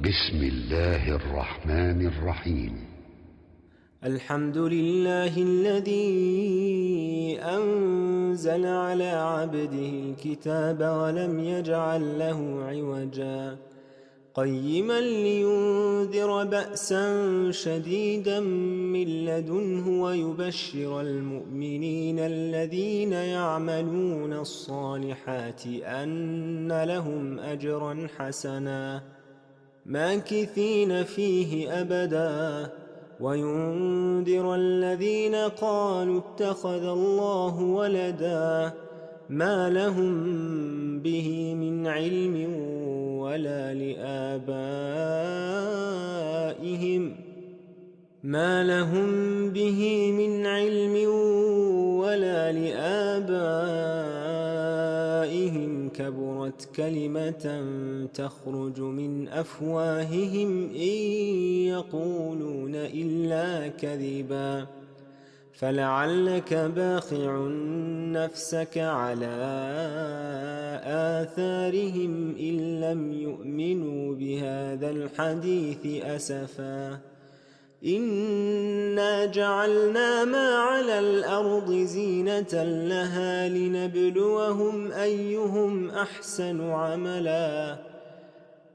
بسم الله الرحمن الرحيم. الحمد لله الذي أنزل على عبده الكتاب ولم يجعل له عوجا قيما لينذر بأسا شديدا من لدنه ويبشر المؤمنين الذين يعملون الصالحات أن لهم أجرا حسنا ماكثين فيه أبدا وينذر الذين قالوا اتخذ الله ولدا ما لهم به من علم ولا لآبائهم كبرت كلمة تخرج من أفواههم إن يقولون إلا كذبا فلعلك باخع نفسك على آثارهم إن لم يؤمنوا بهذا الحديث أسفا إنا جعلنا ما على الأرض زينة لها لنبلوهم أيهم أحسن عملا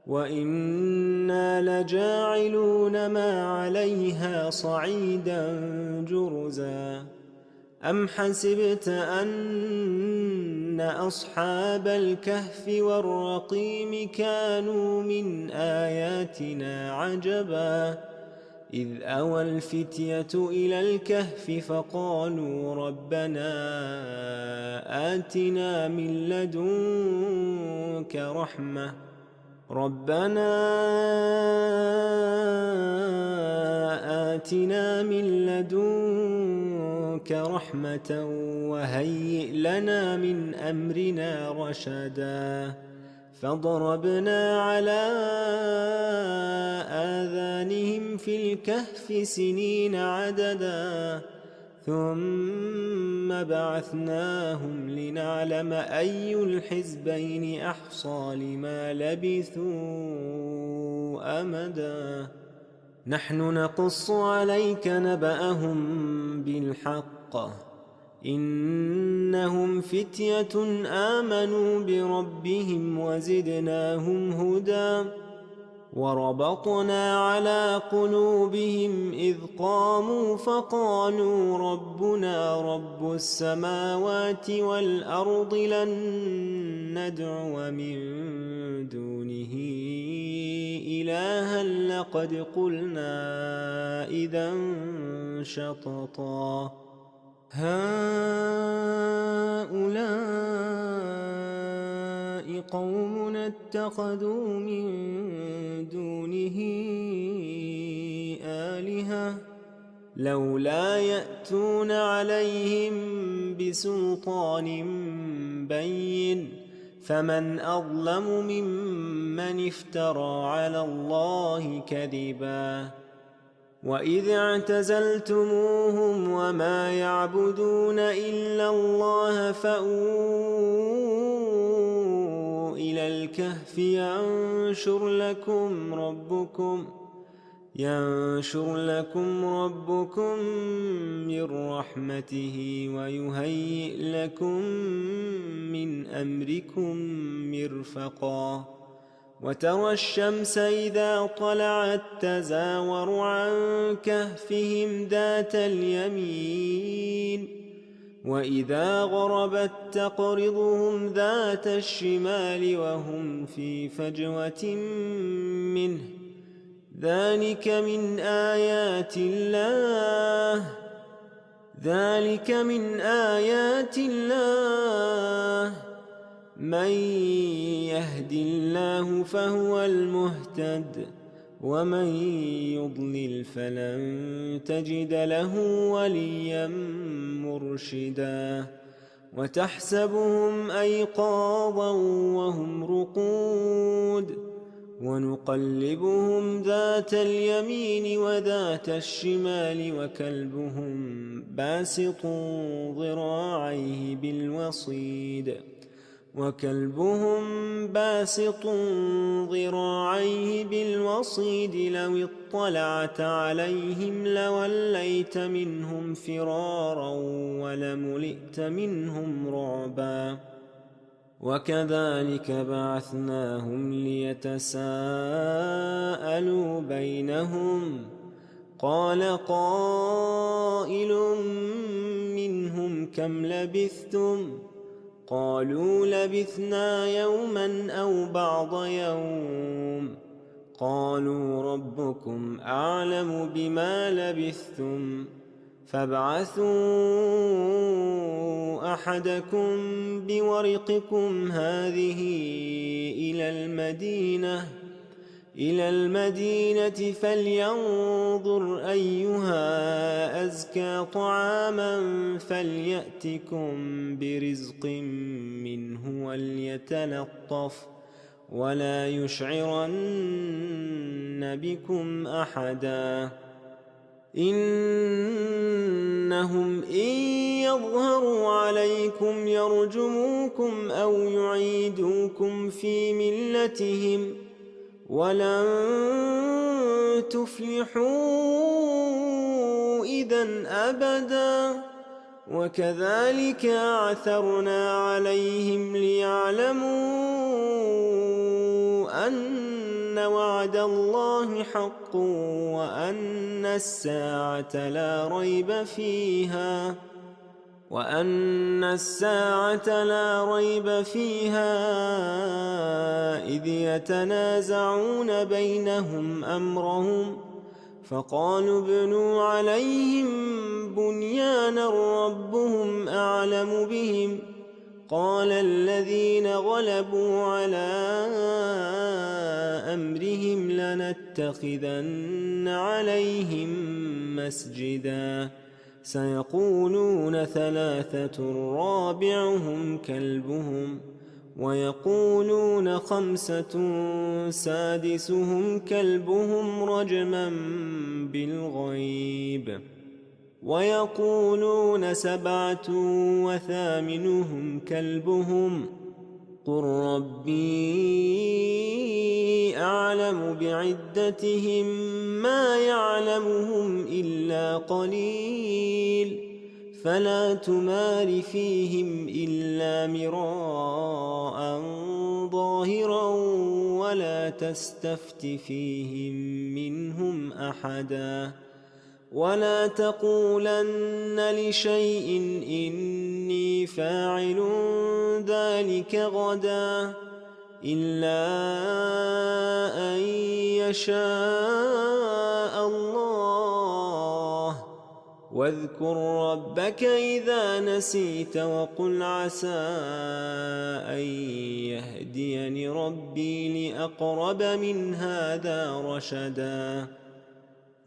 وإنا لجاعلون ما عليها صعيدا جرزا أم حسبت أن أصحاب الكهف والرقيم كانوا من آياتنا عجبا إذ أوى الفتية إلى الكهف فقالوا ربنا آتنا من لدنك رحمة وهيئ لنا من أمرنا رشدا فضربنا على آذانهم في الكهف سنين عددا ثم بعثناهم لنعلم أي الحزبين أحصى لما لبثوا أمدا نحن نقص عليك نبأهم بالحق إنهم فتية آمنوا بربهم وزدناهم هدى وربطنا على قلوبهم إذ قاموا فقالوا ربنا رب السماوات والأرض لن ندعو من دونه إلها لقد قلنا إذا شططا هؤلاء قومنا اتخذوا من دونه آلهة لولا يأتون عليهم بسلطان بين فمن أظلم ممن افترى على الله كذبا وإذ اعتزلتموهم وما يعبدون إلا الله فأووا إلى الكهف ينشر لكم ربكم من رحمته ويهيئ لكم من أمركم مرفقا وترى الشمس إذا طلعت تزاور عن كهفهم ذات اليمين وإذا غربت تقرضهم ذات الشمال وهم في فجوة منه ذلك من آيات الله من يهد الله فهو المهتد ومن يضلل فلن تجد له وليا مرشدا وتحسبهم أيقاظا وهم رقود ونقلبهم ذات اليمين وذات الشمال وكلبهم باسط ذراعيه بالوصيد بالرصيد لو اطلعت عليهم لوليت منهم فرارا ولملئت منهم رعبا وكذلك بعثناهم ليتساءلوا بينهم قال قائل منهم كم لبثتم قالوا لبثنا يوما أو بعض يوم قالوا ربكم أعلم بما لبثتم فابعثوا أحدكم بورقكم هذه إلى المدينة فلينظر أيها أزكى طعاما فليأتكم برزق منه وليتلطف ولا يشعرن بكم أحدا إنهم إن يظهروا عليكم يرجموكم أو يعيدوكم في ملتهم ولن تفلحوا إذن أبدا وكذلك أعثرنا عليهم ليعلموا أن وعد الله حق وأن الساعة لا ريب فيها إذ يتنازعون بينهم أمرهم فقالوا ابنوا عليهم بنيانا ربهم أعلم بهم قال الذين غلبوا على أمرهم لنتخذن عليهم مسجدا سيقولون ثلاثة رابعهم كلبهم ويقولون خمسة سادسهم كلبهم رجما بالغيب ويقولون سبعة وثامنهم كلبهم قل ربي أعلم بعدتهم ما يعلمهم إلا قليل فلا تمار فيهم إلا مراء ظاهرا ولا تستفت فيهم منهم أحدا ولا تقولن لشيء إني فاعل ذلك غدا إلا أن يشاء الله واذكر ربك إذا نسيت وقل عسى أن يهديني ربي لأقرب من هذا رشدا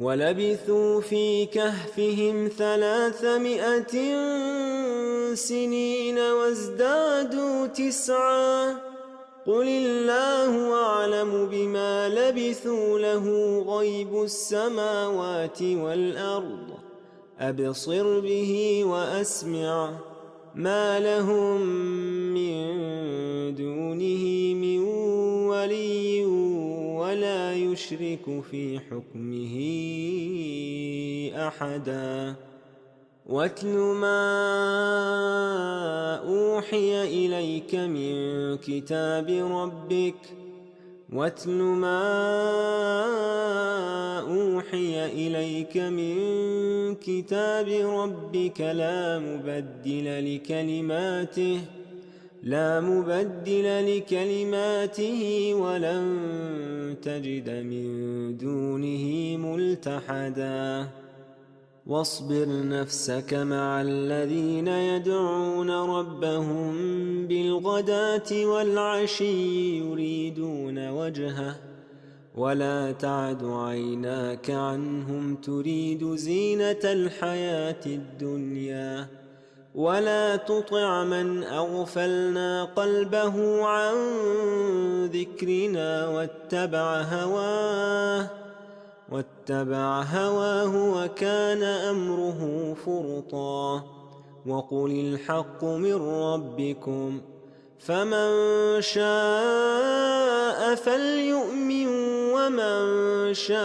ولبثوا في كهفهم 300 سنين وازدادوا 9 قل الله أعلم بما لبثوا له غيب السماوات والأرض أبصر به وأسمع ما لهم من دونه من ولي ولا يشرك في حكمه أحدا واتل ما أوحي إليك من كتاب ربك لا مبدل لكلماته ولن تجد من دونه ملتحدا واصبر نفسك مع الذين يدعون ربهم بالغداة والعشي يريدون وجهه ولا تعد عيناك عنهم تريد زينة الحياة الدنيا ولا تطع من أغفلنا قلبه عن ذكرنا واتبع هواه وكان أمره فرطا وقل الحق من ربكم فمن شاء فليؤمن ومن شاء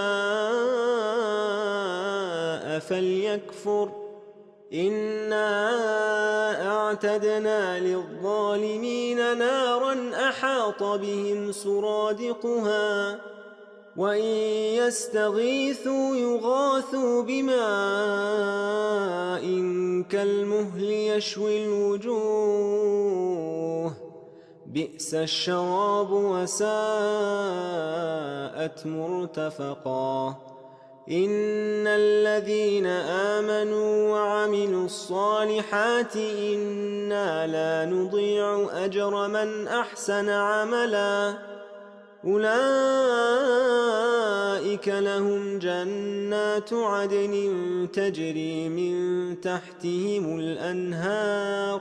فليكفر إنا أعتدنا للظالمين نارا أحاط بهم سرادقها وإن يستغيثوا يغاثوا بماء كالمهل يشوي الوجوه بئس الشراب وساءت مرتفقا إن الذين آمنوا وعملوا الصالحات إنا لا نضيع أجر من أحسن عملا أولئك لهم جنات عدن تجري من تحتهم الأنهار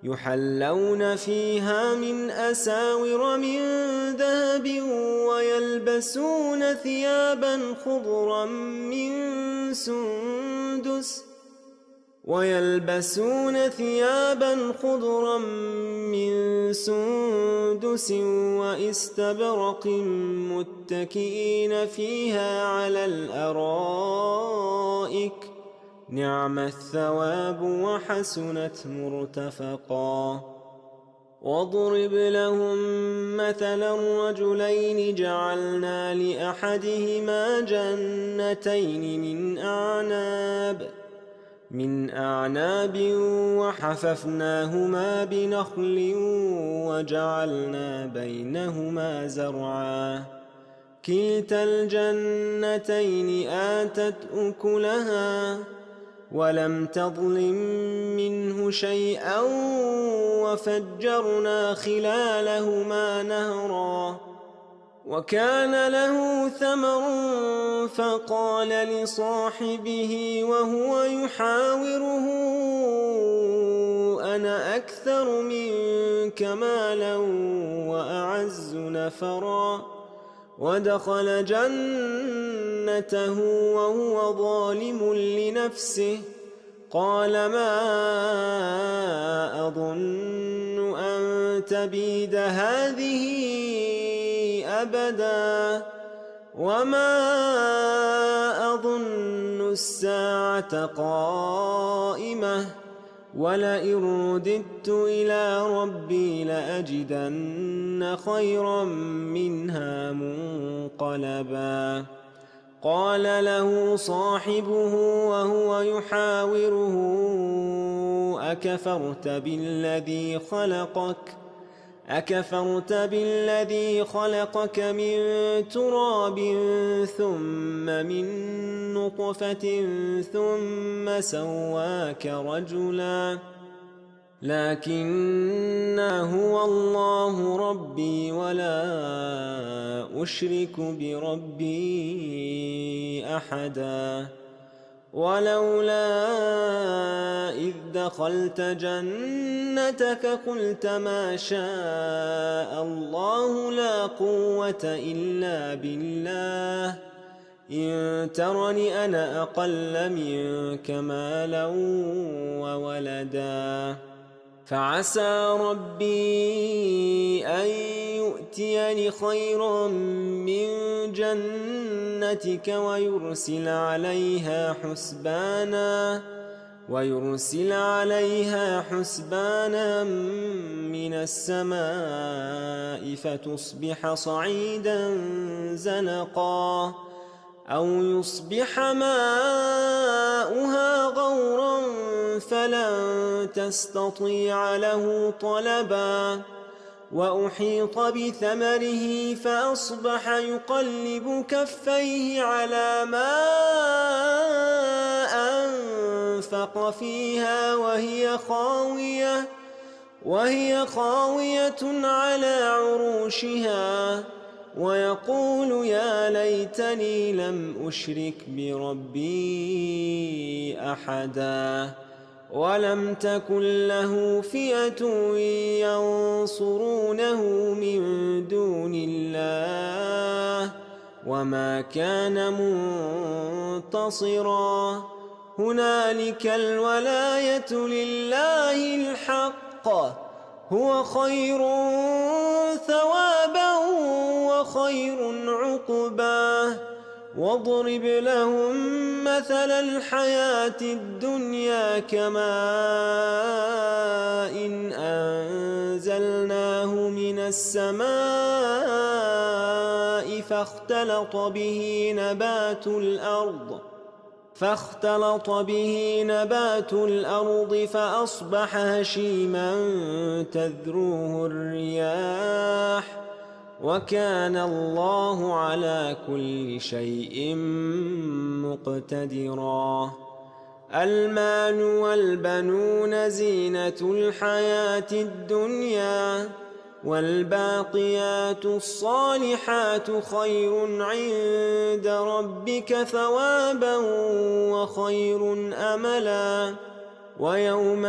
يحلون فيها من أساور من ذهب ويلبسون ثيابا خضرا من سندس وإستبرق متكئين فيها على الأرائك نعم الثواب وحسنت مرتفقا واضرب لهم مثلا رجلين جعلنا لأحدهما جنتين من أعناب وحففناهما بنخل وجعلنا بينهما زرعا كلتا الجنتين آتت أكلها ولم تظلم منه شيئا وفجرنا خلالهما نهرا وكان له ثمر فقال لصاحبه وهو يحاوره أنا أكثر منك مالا وأعز نفرا ودخل جنته وهو ظالم لنفسه قال ما أظن أن تبيد هذه أبدا وما أظن الساعة قائمة ولئن رددت إلى ربي لأجدن خيرا منها منقلبا قال له صاحبه وهو يحاوره أكفرت بالذي خلقك من تراب ثم من نطفة ثم سواك رجلا لكن هو الله ربي ولا أشرك بربي أحدا ولولا إذ دخلت جنتك قلت ما شاء الله لا قوة إلا بالله إن ترني أنا أقل منك مالا وولدا فعسى ربي أن يؤتيني خيرا من جنتك ويرسل عليها حسبانا من السماء فتصبح صعيدا زنقا أو يصبح ماؤها غورا فلن تستطيع له طلبا وأحيط بثمره فأصبح يقلب كفيه على ما أنفق فيها وهي خاوية على عروشها ويقول يا ليتني لم أشرك بربي أحدا ولم تكن له فئة ينصرونه من دون الله وما كان منتصرا هنالك الولاية لله الحق هو خير ثوابا وخير عقبا واضرب لهم مثل الحياة الدنيا كماء إن أنزلناه من السماء فاختلط به نبات الأرض فأصبح هشيما تذروه الرياح وكان الله على كل شيء مقتدرا. المال والبنون زينة الحياة الدنيا والباقيات الصالحات خير عند ربك ثوابا وخير أملا. ويوم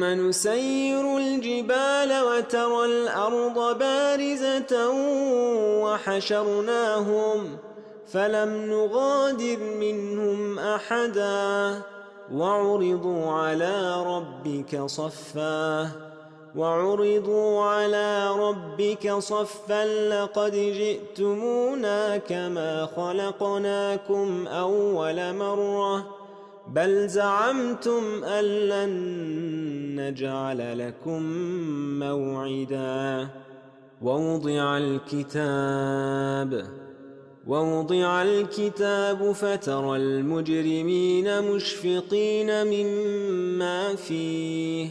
نسير الجبال وترى الأرض بارزة وحشرناهم فلم نغادر منهم أحدا وعرضوا على ربك صفا لقد جئتمونا كما خلقناكم أول مرة بل زعمتم أن لن نجعل لكم موعدا. ووضع الكتاب فترى المجرمين مشفقين مما فيه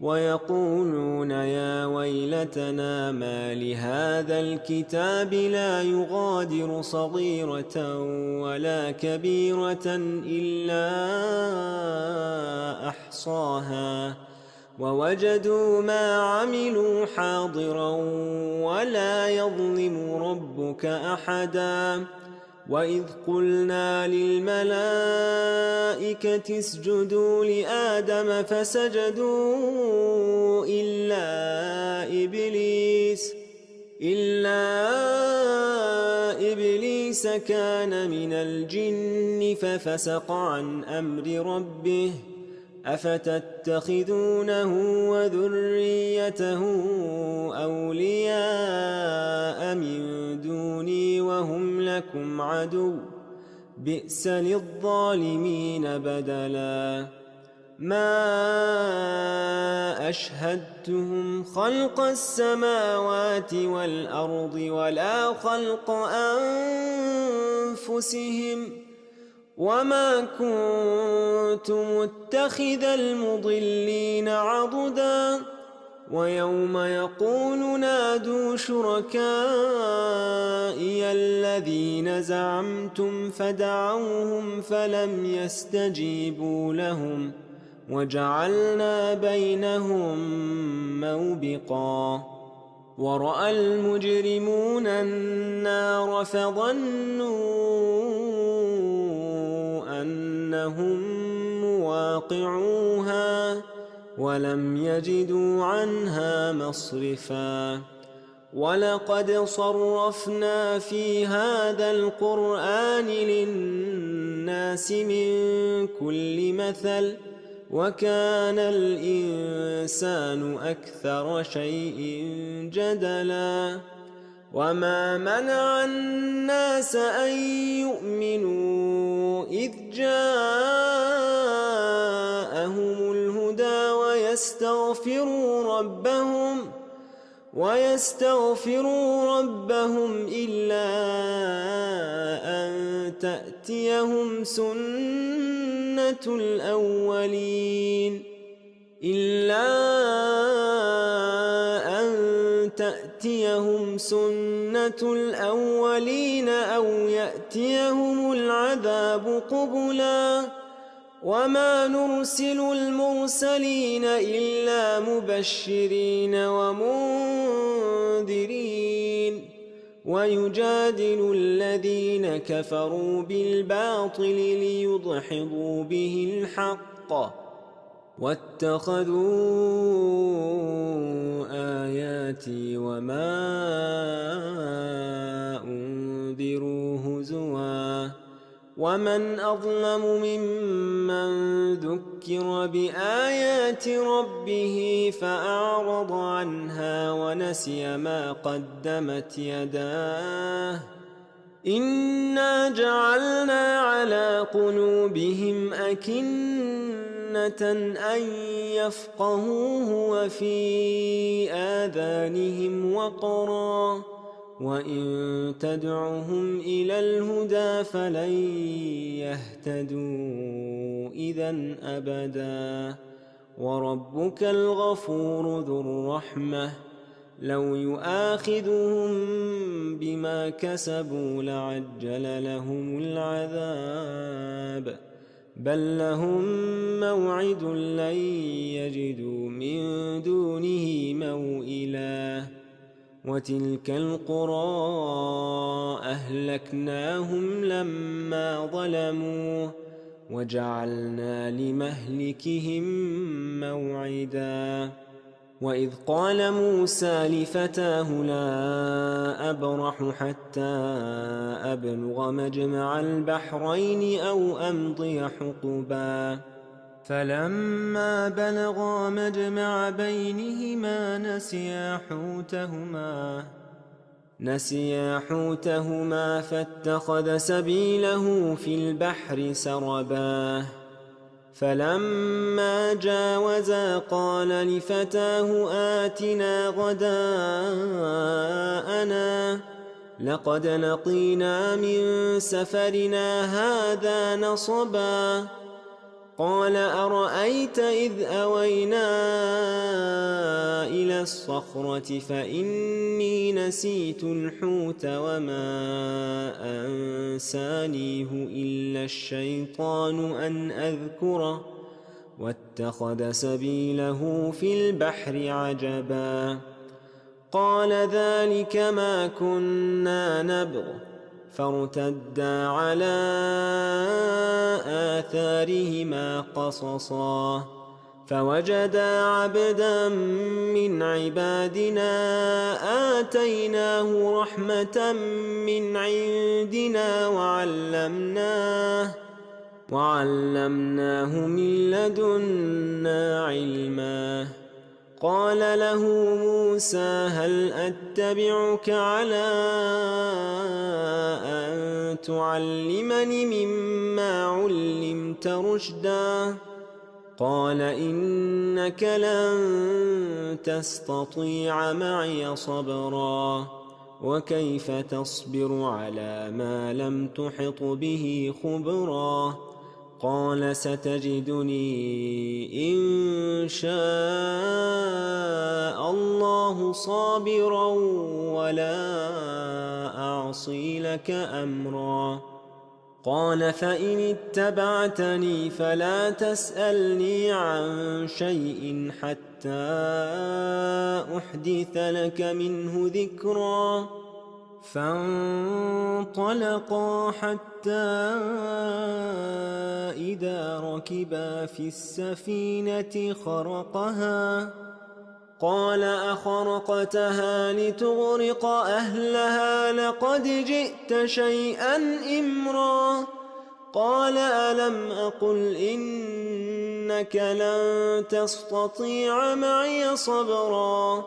ويقولون يا ويلتنا ما لهذا الكتاب لا يغادر صغيرة ولا كبيرة إلا أحصاها ووجدوا ما عملوا حاضرا ولا يظلم ربك أحدا. وإذ قلنا للملائكة اسجدوا لآدم فسجدوا إلا إبليس كان من الجن ففسق عن أمر ربه أفتتخذونه وذريته أولياء من دوني وهم لكم عدو بئس للظالمين بدلا. ما أشهدتهم خلق السماوات والأرض ولا خلق أنفسهم وما كنت متخذ المضلين عضدا. ويوم يقول نادوا شركائي الذين زعمتم فدعوهم فلم يستجيبوا لهم وجعلنا بينهم موبقا. ورأى المجرمون النار فظنوا أنهم مواقعوها ولم يجدوا عنها مصرفا. ولقد صرفنا في هذا القرآن للناس من كل مثل وكان الإنسان أكثر شيء جدلا. وما منع الناس أن يؤمنوا إذ جاءهم الهدى ويستغفروا ربهم إلا أن تأتيهم سنة الأولين أو يأتيهم العذاب قبلا. وما نرسل المرسلين إلا مبشرين ومنذرين ويجادل الذين كفروا بالباطل ليدحضوا به الحق واتخذوا آياتي وما أنذروا هزوا. ومن أظلم ممن ذكر ذكر بآيات ربه فأعرض عنها ونسي ما قدمت يداه إنا جعلنا على قلوبهم أكنة أن يفقهوه وفي آذانهم وقرا وإن تدعهم إلى الهدى فلن يهتدوا إذا أبدا وربك الغفور ذو الرحمة لو يؤاخذهم بما كسبوا لعجل لهم العذاب بل لهم موعد لن يجدوا من دونه موئلا وتلك القرى أهلكناهم لما ظلموا وجعلنا لمهلكهم موعدا وإذ قال موسى لفتاه لا أبرح حتى أبلغ مجمع البحرين أو أمضي حقبا فلما بلغا مجمع بينهما نسيا حوتهما فاتخذ سبيله في البحر سربا فلما جاوزا قال لفتاه آتنا غداءنا لقد لقينا من سفرنا هذا نصبا قال أرأيت إذ أوينا إلى الصخرة فإني نسيت الحوت وما أنسانيه إلا الشيطان أن أذكره واتخذ سبيله في البحر عجبا قال ذلك ما كنا نبغ فارتدا على آثارهما قصصا فوجدا عبدا من عبادنا آتيناه رحمة من عندنا وعلمناه من لدنا علما قال له موسى هل أتبعك على أن تعلمني مما علمت رشدا قال إنك لن تستطيع معي صبرا وكيف تصبر على ما لم تحط به خبرا قال ستجدني إن شاء الله صابرا ولا أعصي لك أمرا قال فإن اتبعتني فلا تسألني عن شيء حتى أحدث لك منه ذكرا فانطلقا حتى إذا ركبا في السفينة خرقها قال أخرقتها لتغرق أهلها لقد جئت شيئا إمرا قال ألم أقل إنك لن تستطيع معي صبرا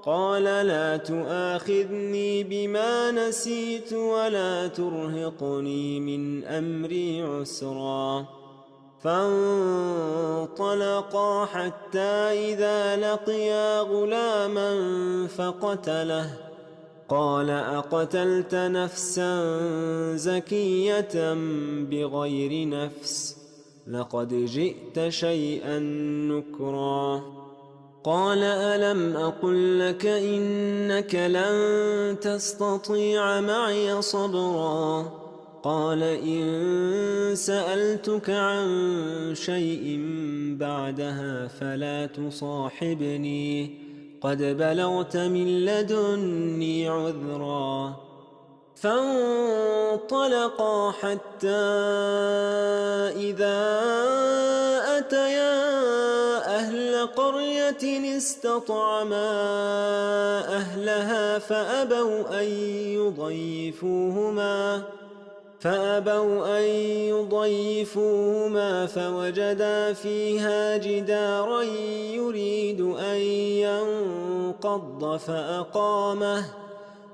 قال لا تؤاخذني بما نسيت ولا ترهقني من أمري عسرا فانطلقا حتى إذا لقيا غلاما فقتله قال أقتلت نفسا زكية بغير نفس لقد جئت شيئا نكرا قال ألم أقل لك إنك لن تستطيع معي صبرا قال إن سألتك عن شيء بعدها فلا تصاحبني قد بلغت من لدني عذرا فانطلقا حتى إذا أتيا أهل قرية استطعما فأبوا أن يضيفوهما فوجدا فيها جدارا يريد أن ينقض فأقامه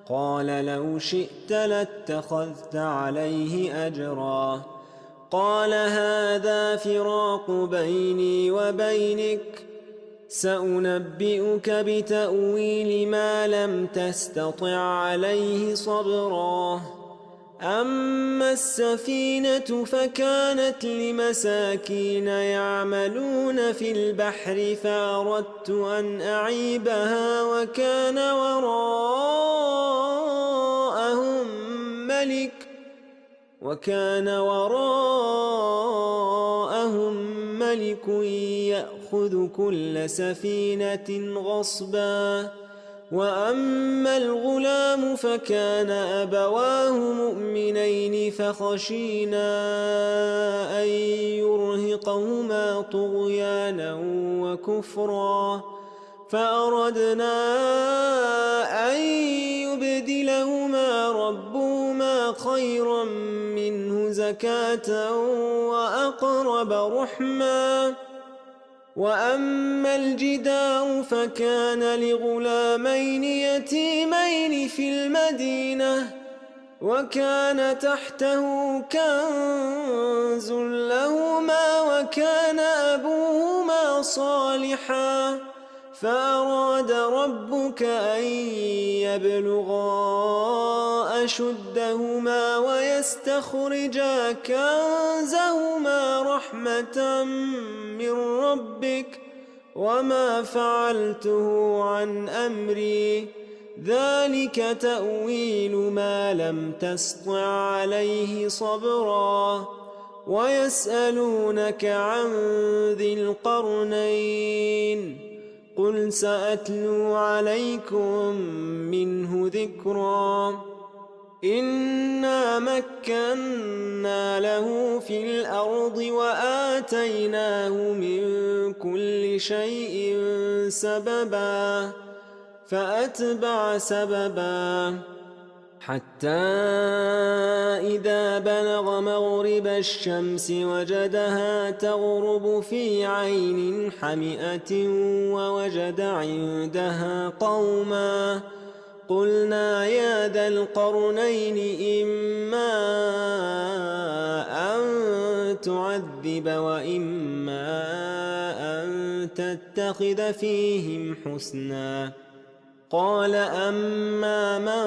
قال لو شئت لاتخذت عليه أجرا قال هذا فراق بيني وبينك سأنبئك بتأويل ما لم تستطع عليه صبرا أما السفينة فكانت لمساكين يعملون في البحر فأردت أن أعيبها وكان وراءهم ملك يأخذ كل سفينة غصبا وأما الغلام فكان أبواه مؤمنين فخشينا أن يرهقهما طغيانا وكفرا فأردنا أن يبدلهما ربهما خيرا منه زكاة وأقرب رحما وأما الجدار فكان لغلامين يتيمين في المدينة وكان تحته كنز لهما وكان أبوهما صالحا فأراد ربك أن يبلغا أشدهما ويستخرجا كنزهما رحمة من ربك وما فعلته عن أمري ذلك تأويل ما لم تسطع عليه صبرا ويسألونك عن ذي القرنين قل سأتلو عليكم منه ذكرا إنا مكنا له في الأرض وآتيناه من كل شيء سببا فأتبع سببا حتى إذا بلغ مغرب الشمس وجدها تغرب في عين حمئة ووجد عندها قوما قلنا يا ذا القرنين إما أن تعذب وإما أن تتخذ فيهم حسنا قال أما من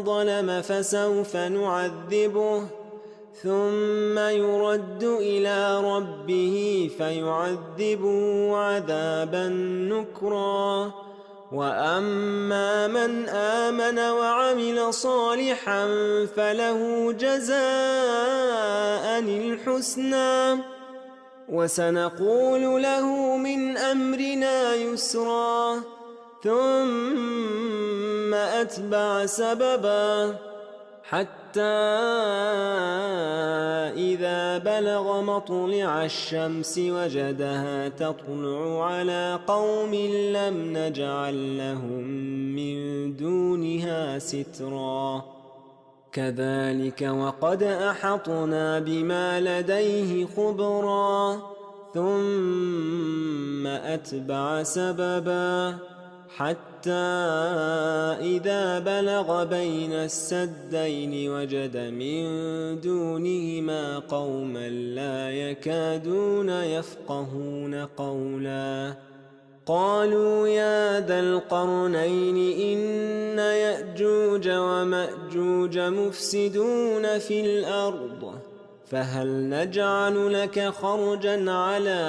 ظلم فسوف نعذبه ثم يرد إلى ربه فيعذبه عذابا نكرا وأما من آمن وعمل صالحا فله جزاء الحسنى وسنقول له من أمرنا يسرا ثم أتبع سببا حتى إذا بلغ مطلع الشمس وجدها تطلع على قوم لم نجعل لهم من دونها سترا كذلك وقد أحطنا بما لديه خبرا ثم أتبع سببا حتى إذا بلغ بين السدين وجد من دونهما قوما لا يكادون يفقهون قولا قالوا يا ذا القرنين إن يأجوج ومأجوج مفسدون في الأرض فهل نجعل لك خرجا على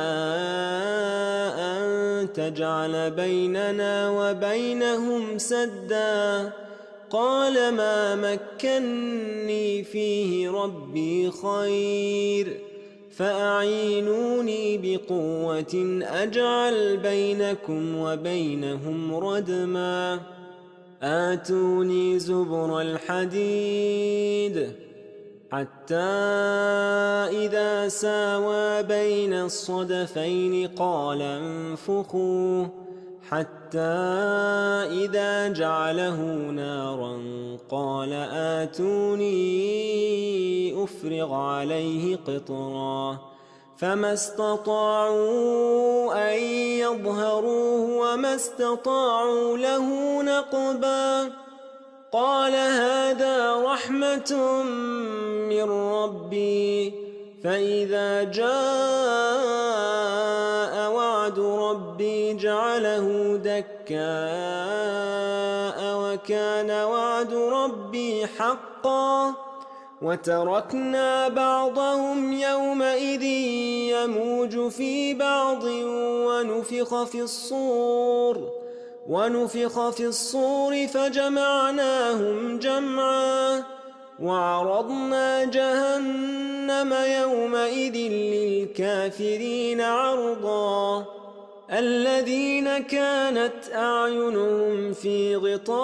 أن تجعل بيننا وبينهم سدا قال ما مكني فيه ربي خير فأعينوني بقوة أجعل بينكم وبينهم ردما آتوني زبر الحديد حتى إذا ساوى بين الصدفين قال انفخوا حتى إذا جعله نارا قال آتوني أفرغ عليه قطرا فما استطاعوا أن يظهروه وما استطاعوا له نقبا قال هذا رحمة من ربي فإذا جاء وعد ربي جعله دكاء وكان وعد ربي حقا وتركنا بعضهم يومئذ يموج في بعض ونفخ في الصور فجمعناهم جمعا وعرضنا جهنم يومئذ للكافرين عرضا الذين كانت أعينهم في غطاء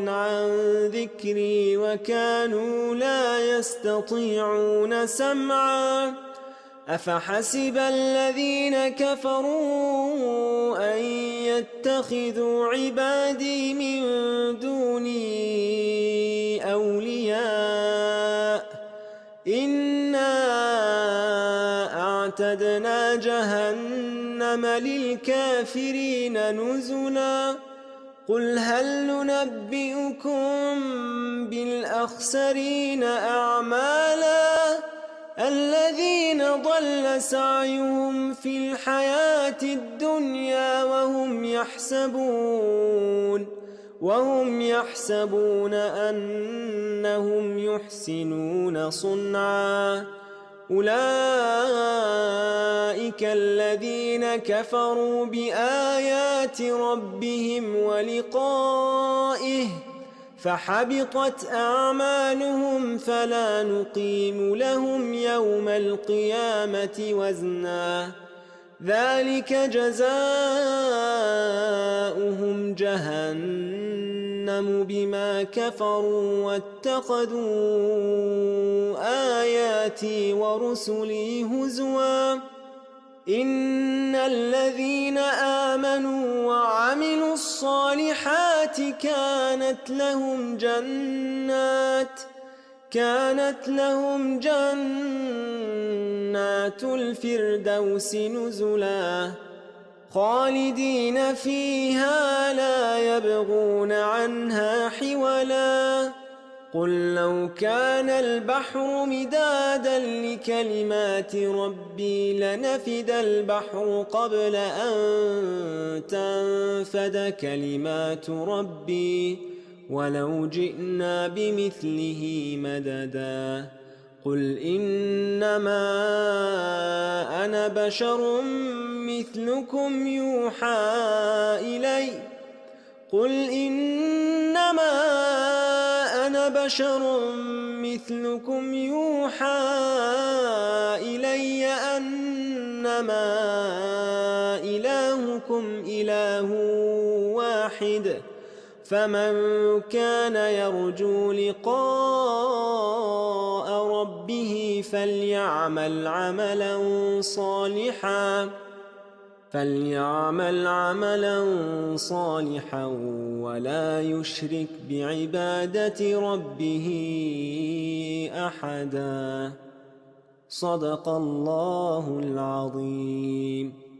عن ذكري وكانوا لا يستطيعون سمعا أفحسب الذين كفروا أن يتخذوا عبادي من دوني أولياء إنا أعتدنا جهنم للكافرين نزلا قل هل ننبئكم بالأخسرين أعمالا الذين ضل سعيهم في الحياة الدنيا وهم يحسبون أنهم يحسنون صنعا أولئك الذين كفروا بآيات ربهم ولقائه فحبطت أعمالهم فلا نقيم لهم يوم القيامة وزنا ذلك جزاؤهم جهنم بما كفروا واتخذوا آياتي ورسلي هزوا إن الذين آمنوا وعملوا الصالحات كانت لهم جنات الفردوس نزلا خالدين فيها لا يبغون عنها حولا قل لو كان البحر مدادا لكلمات ربي لنفد البحر قبل أن تنفد كلمات ربي ولو جئنا بمثله مددا قل إنما أنا بشر مثلكم يوحى إلي أنما إلهكم إله واحد فمن كان يرجو لقاء ربه فليعمل عملا صالحا ولا يشرك بعبادة ربه أحدا صدق الله العظيم.